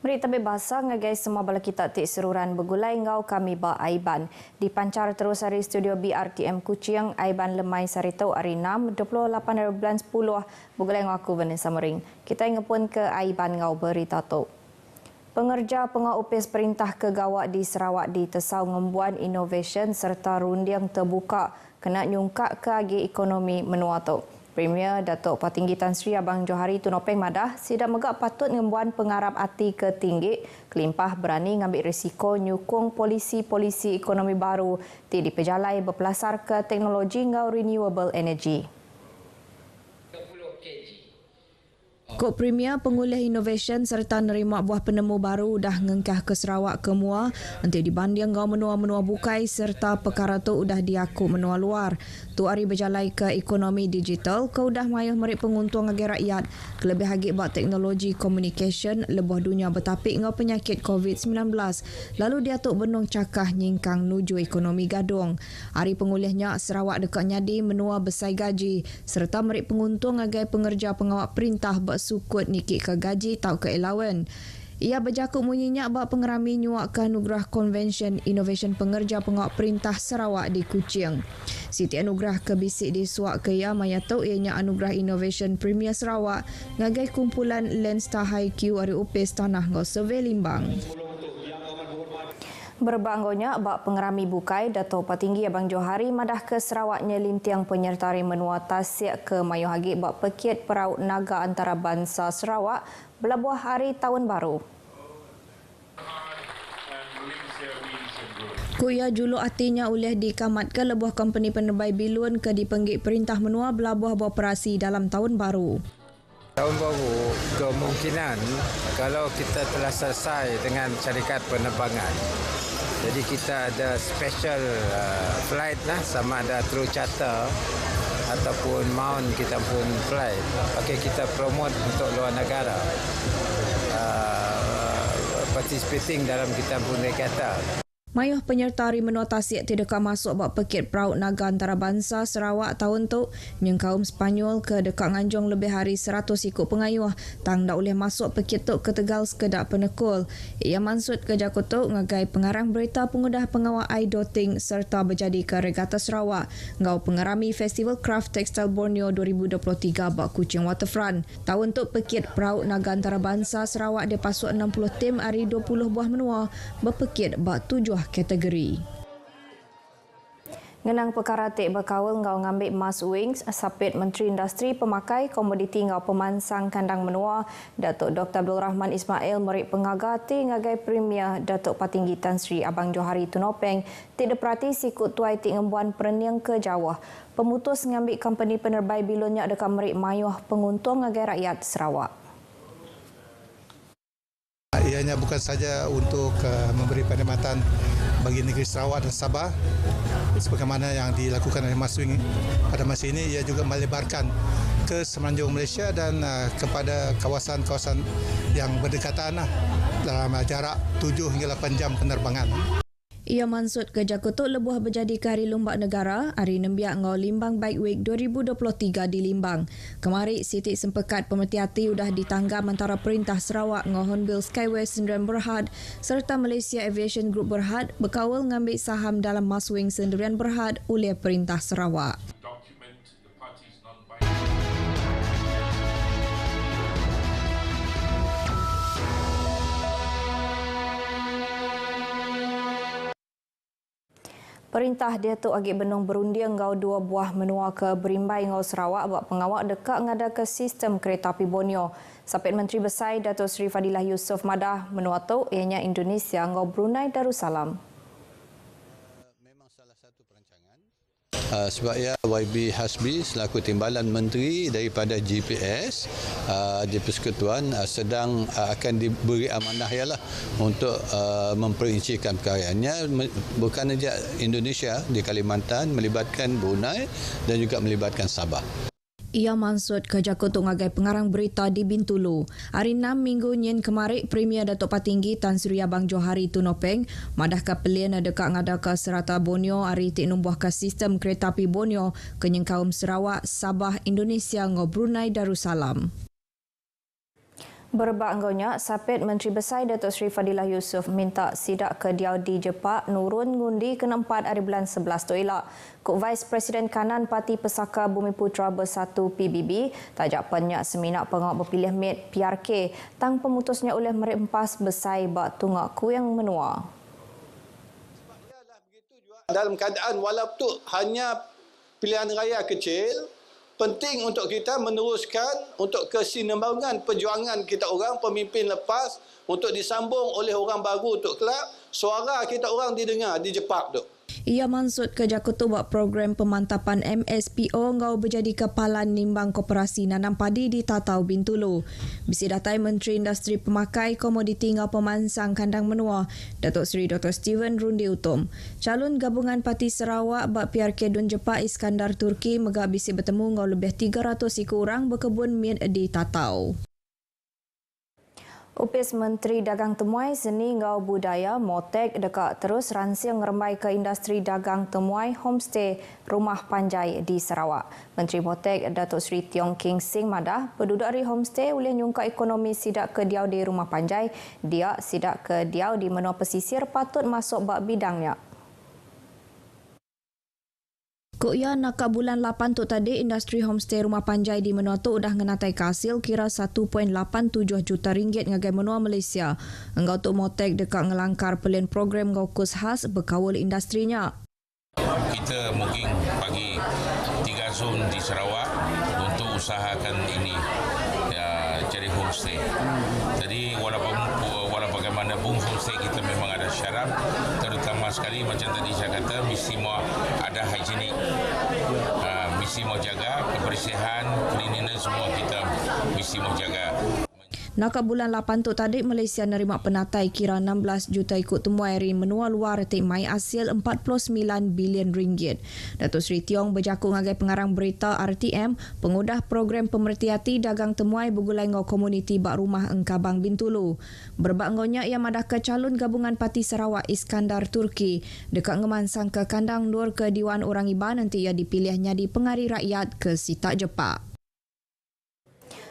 Mari tabik bahasa ngagai semua bala kita tik seruran bergulai ngau kami ba Aiban. Dipancar terus hari studio BRTM Kuching, Aiban lemai saritau hari 6, 28 bulan 10 bergulai ngau aku Vanessa Mering. Kita ingepun ke Aiban ngau berita tu. Pengerja pengau-upis perintah kegawak di Sarawak di Tesau Ngembuan Innovation serta rundiang terbuka kena nyungkak ke agi ekonomi menua tu. Premier Datuk Patinggi Tan Sri Abang Johari Tunopeng madah sidak megak patut ngembuan pengarap ati ke tinggi kelimpah berani ngambil risiko nyukung polisi-polisi ekonomi baru ti dipejalai berpelasar ke teknologi ngau renewable energy. Kok Premier Pengulih Innovation serta nerima buah penemu baru dah ngengkah ke Sarawak ke Muar nanti dibanding ngau menua-menua bukai serta perkara tu udah diaku menua luar. Tu hari berjalai ke ekonomi digital ke udah mayuh merik penguntung agi rakyat kelebih hagi buat teknologi communication lebuh dunia bertapik ngau penyakit COVID-19 lalu dia tu benung cakah nyingkang nuju ekonomi gadung. Hari pengulihnya Sarawak dekat nyadi menua besai gaji serta merik penguntung agai pengerja pengawak perintah sukut nikik ke gaji tau ke allowance. Ia berjakut munyinya bak pengerami nyuak ke anugerah Convention Innovation Pengerja Pengawak Perintah Sarawak di Kuching. Siti anugerah ke bisik di suak ke ia maya tau ianya anugerah Innovation Premier Sarawak ngagai kumpulan Landstar High Q hari upis tanah ngau survey limbang. Berbanggonya bak pengerami bukai Datuk Patinggi Abang Johari madah ke Sarawaknya lintiang penyertari menua tasik ke Mayuhagi bak pekit peraut naga antarabangsa Sarawak belabuh hari tahun baru. Kuya julu artinya oleh dikamat ke lebuh company penerbai bilun ke dipenggik perintah menua belabuh beroperasi dalam tahun baru. Tahun baru kemungkinan kalau kita telah selesai dengan syarikat penerbangan. Jadi kita ada special flight lah sama ada through charter ataupun mount kita pun flight. Okey, kita promote untuk luar negara participating dalam kita pun rekata. Mayuh penyertari menua tasik tidak masuk bak pekit peraut naga antarabangsa Sarawak tahun tu nyeng kaum Sepanyol ke dekat Nganjung lebih hari 100 ikut pengayuh tang dak boleh masuk pekit tu ke Tegal sekedak penekul. Ia mansut ke Jakarta ngagai pengarang berita pengudah pengawal iDoting serta berjadi ke Regata Sarawak ngau pengarami Festival Craft Textile Borneo 2023 bak Kuching Waterfront. Tahun tu pekit peraut naga antarabangsa Sarawak dia pasuk 60 tim hari 20 buah menua berpekit bak 7 kategori. Ngenang perkara tik berkawal ngau ngambil Mas Wings, sapit Menteri Industri Pemakai Komoditi ngau pemansang kandang menua, Datuk Dr. Abdul Rahman Ismail merik pengagati ngagai Premier Datuk Patinggi Tan Sri Abang Johari Tunopeng tidak perhati sikut tuai tik ngembuan perniang ke Jawa. Pemutus ngambil company penerbai bilunnya dekat merik mayuh penguntung ngagai rakyat Sarawak. Ianya bukan saja untuk memberi perkhidmatan bagi negeri Sarawak dan Sabah sebagaimana yang dilakukan oleh Mas Wing pada masa ini, ia juga melebarkan ke semenanjung Malaysia dan kepada kawasan-kawasan yang berdekatan dalam jarak 7 hingga 8 jam penerbangan. Ia mansut ke Jakarta lebuh berjadi ke Hari Lumbak Negara, Hari Nembiak ngau Limbang Bike Week 2023 di Limbang. Kemari, sitik sempekat pemerhati hati udah ditanggam antara Perintah Sarawak ngau Hornbill Skyway Sendirian Berhad serta Malaysia Aviation Group Berhad berkawal ngambil saham dalam Maswing Sendirian Berhad oleh Perintah Sarawak. Perintah dia tu agi benung berundiang ngau 2 buah menua ke Berimbai ngau Sarawak buat pengawak dekat ngada ke sistem kereta api Borneo. Sapit Menteri Besar Datuk Seri Fadilah Yusof madah menua tu ianya Indonesia ngau Brunei Darussalam. Memang salah satu perancangan sebab ya YB Hasbi selaku Timbalan Menteri daripada GPS di Persekutuan sedang akan diberi amanah ialah untuk memperincikan perkaraannya bukan saja Indonesia di Kalimantan, melibatkan Brunei dan juga melibatkan Sabah. Ia mansut ke Jakarta ngagai pengarang berita di Bintulu. Hari 6 Minggu nyen kemarin, Premier Datuk Patinggi Tan Sri Abang Johari Tunopeng madah ke pelian dekat ngada ke serata Borneo hari tik numbuh ke sistem kereta api Borneo ke kaum Sarawak, Sabah, Indonesia ngau Brunei Darussalam. Berbak anggonya, Sapit Menteri Besar Datuk Seri Fadilah Yusof minta sidak ke Diau di Jepak nurun ngundi ke-4 hari bulan 11 tu elak. Kuk Vice Presiden Kanan Parti Pesaka Bumiputra Bersatu PBB tajak penyak seminak pengawal berpilih MIT PRK tang pemutusnya oleh merempas besai bak tungakku yang menua. Dalam keadaan walaupun hanya pilihan raya kecil, penting untuk kita meneruskan untuk kesinambungan perjuangan kita orang pemimpin lepas untuk disambung oleh orang baru untuk kelak suara kita orang didengar di Jepak tu. Ia maksud kerja ketua program pemantapan MSPO ngau berjadi kepala nimbang koperasi nanam padi di Tatau Bintulu. Bisi datai Menteri Industri Pemakai Komoditi ngau pemansang kandang menua, Datuk Seri Dr. Steven Rundi Utom. Calon gabungan Parti Sarawak bak PRK Dun Jepak Iskandar Turki megak bisi bertemu ngau lebih 300 ikut orang berkebun mit di Tatau. Upis Menteri Dagang Temuai Seni Ngau Budaya Motek dekat terus ransing ngeremai ke industri dagang temuai homestay Rumah Panjai di Sarawak. Menteri Motek Datuk Seri Tiong King Sing madah penduduk dari homestay boleh nyungka ekonomi sidak ke Diau di Rumah Panjai, dia sidak ke Diau di menua pesisir patut masuk bab bidangnya. Koya nakak bulan 8 tu tadi, industri homestay Rumah Panjai di menua tu udah ngenatai hasil kira 1.87 juta ringgit ngagai menua Malaysia. Enggau tu Motek dekat ngelangkar pelin program ngaukus khas berkawal industrinya. Kita mungkin bagi 3 zon di Sarawak untuk usahakan ini jadi homestay. Jadi walaupun bagaimanapun homestay kita memang ada syarat, terutama sekali macam tadi saya kata mesti mau ada higienik, mesti mau jaga kebersihan, cleanliness semua kita mesti mau jaga. Nakak bulan 8 tu tadi, Malaysia nerima penatai kira 16 juta ikut temuai rin menua luar tikmai hasil 49 bilion ringgit. Datuk Seri Tiong berjakung ngagai pengarang berita RTM, pengudah program pemerhati dagang temuai bergulai ngau komuniti bak rumah Engkabang Bintulu. Berbak ngaunya ia madah ke calon gabungan Parti Sarawak Iskandar Turki dekat ngemansang ke kandang nur ke Diwan Orang Iban nanti ia dipilihnya di Pengari Rakyat ke Sitak Jepak.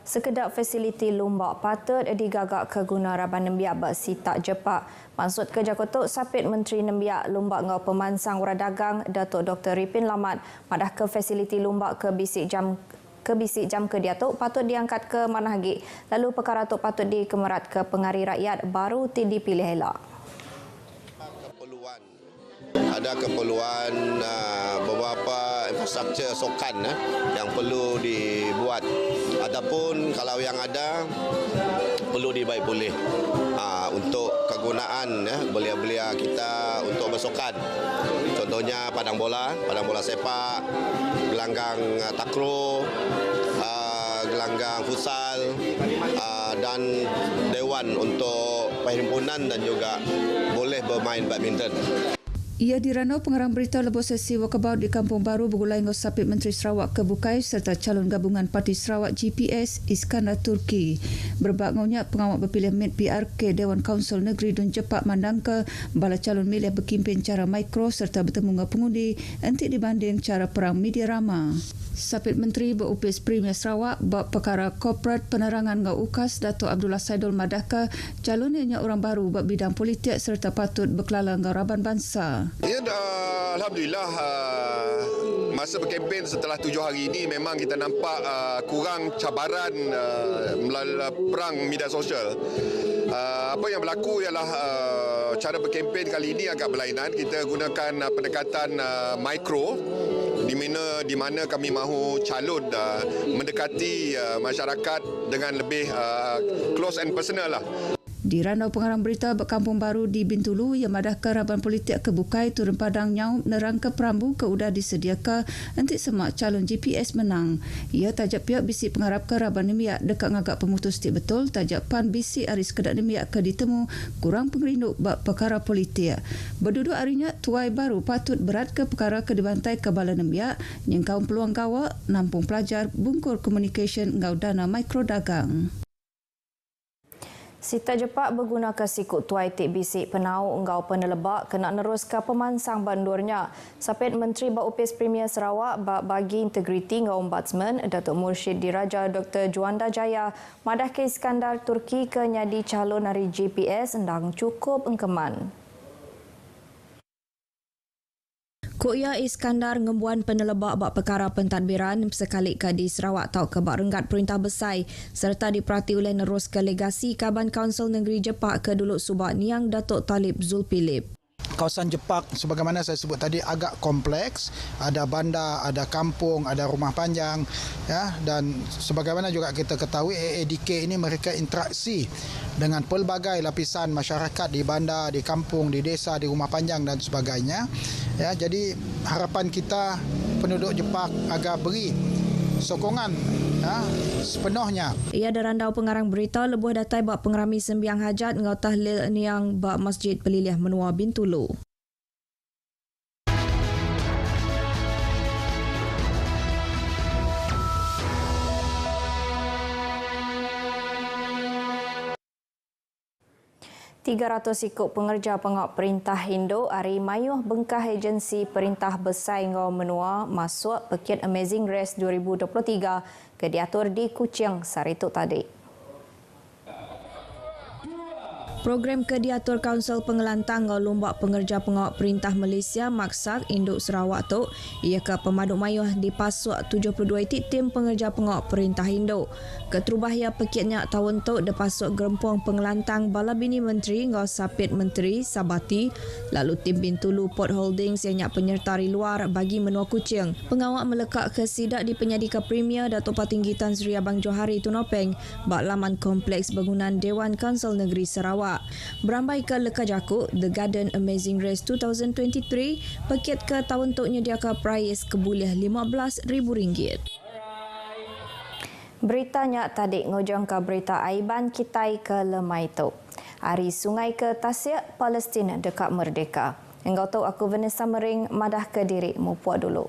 Sekedap fasiliti lumbak patut digagak ke guna Raban Nembiak bak Sitak Jepak. Maksud kerja kotok Sapit Menteri Nembiak lumbak ngau pemansang urang dagang Datuk Dr. Ripin Lamat madah ke fasiliti lumbak ke bisik jam ke diatuk patut diangkat ke Manahgi. Lalu perkara tu patut dikemerat ke Pengari Rakyat baru dipilih elak. Ada keperluan beberapa infrastruktur sokan yang perlu dibuat ataupun kalau yang ada perlu dibaik pulih untuk kegunaan belia-belia kita untuk bersokan. Contohnya padang bola sepak, gelanggang takraw, gelanggang futsal dan dewan untuk perhimpunan dan juga boleh bermain badminton. Ia diranau pengarang berita lepas sesi walkabout di Kampung Baru bergulai ngau Sapit Menteri Sarawak ke Bukai serta calon gabungan Parti Sarawak GPS Iskandar Turki. Berbak ngaunya pengawal berpilih MIT PRK Dewan Kaunsil Negeri Dun Jepak mandang ke bala calon milih berkimpin cara mikro serta bertemu ngau pengundi entik dibanding cara perang media rama. Sapit Menteri berupis Premier Sarawak bab perkara korporat penerangan ngau UKAS Datuk Abdullah Saidul madah ke calonnya orang baru bab bidang politik serta patut berkelala ngau Raban Bangsa. Ya, alhamdulillah masa berkempen setelah 7 hari ini memang kita nampak kurang cabaran melalui perang media sosial. Apa yang berlaku ialah cara berkempen kali ini agak berlainan. Kita gunakan pendekatan mikro di mana kami mahu calon mendekati masyarakat dengan lebih close and personal lah. Di ranau pengarang berita Kampung Baru di Bintulu yang madah ke Raban Politik ke Bukai turun padang nyau nerang ke Perambu ke udah disediakan entik semak calon GPS menang. Ia tajak pihak bisi pengarap ke Raban Nemiak dekat ngagak pemutus tik betul tajak pan bisi Aris Kedak Nemiak ke ditemu kurang pengerinduk bab perkara politik. Berduduk harinya tuai baru patut berat ke perkara ke dibantai ke Bala Nemiak nyengkau peluang gawak nampung pelajar bungkur communication ngau dana mikro dagang. Sita Jepak berguna ke sikut tuai tik bisik penau enggau penelebak kena nerus ke pemansang bandurnya. Sapit Menteri Baupis Premier Sarawak bagi integriti ngau Ombudsman Datuk Mursyid Diraja Dr. Juanda Jaya madah ke Iskandar Turki ke nyadi calon dari GPS endang cukup engkeman. Kuya Iskandar ngembuan penelebak bak perkara pentadbiran sekali ke di Sarawak tau ke bak renggat Perintah Besar serta diperhati oleh nerus ke legasi Kaban Kaunsil Negeri Jepak ke Duluk Subak Niang Datuk Talib Zulpilip. Kawasan Jepak sebagaimana saya sebut tadi agak kompleks, ada bandar, ada kampung, ada rumah panjang ya, dan sebagaimana juga kita ketahui AADK ini mereka interaksi dengan pelbagai lapisan masyarakat di bandar, di kampung, di desa, di rumah panjang dan sebagainya ya. Jadi harapan kita penduduk Jepak agar beri sokongan sepenuhnya. Ia derandau pengarang berita lebuh datai bak pengerami sembiang hajat ngau tahlil niang bak Masjid Peliliah Menua Bintulu. Ikut pengerja pengok Perintah Indo hari mayuh bengkah agensi Perintah Besar ngau Menua masuk Paket Amazing Race 2023 ke diatur di Kuching Sarituk tadi. Program ke diatur Kaunsil Pengelantang ngau Lumbak Pengerja Pengawal Perintah Malaysia Maksak Induk Sarawak tu ia ke pemaduk mayuh dipasuk 72 tim pengerja pengawal Perintah Induk. Keterubah ia pekitnya tahun tu dipasuk gerempung pengelantang Bala Bini Menteri ngau Sapit Menteri Sabati lalu tim Bintulu Port Holdings yang nyak penyertari luar bagi Menua Kuching. Pengawal melekat ke sidak di Penyadika Premier Datuk Patinggi Tan Sri Abang Johari Tunopeng bak laman kompleks bangunan Dewan Kaunsil Negeri Sarawak. Berambai ke Leka Jakuk, The Garden Amazing Race 2023, paket ke tahun tu nyediakan prize kebulih RM15,000. Beritanya tadi ngojong ke berita aiban kitai ke lemai tu. Hari sungai ke Tasik, Palestin dekat merdeka. Engkau tahu aku Vanessa Mering madah ke diri mu puak dulu.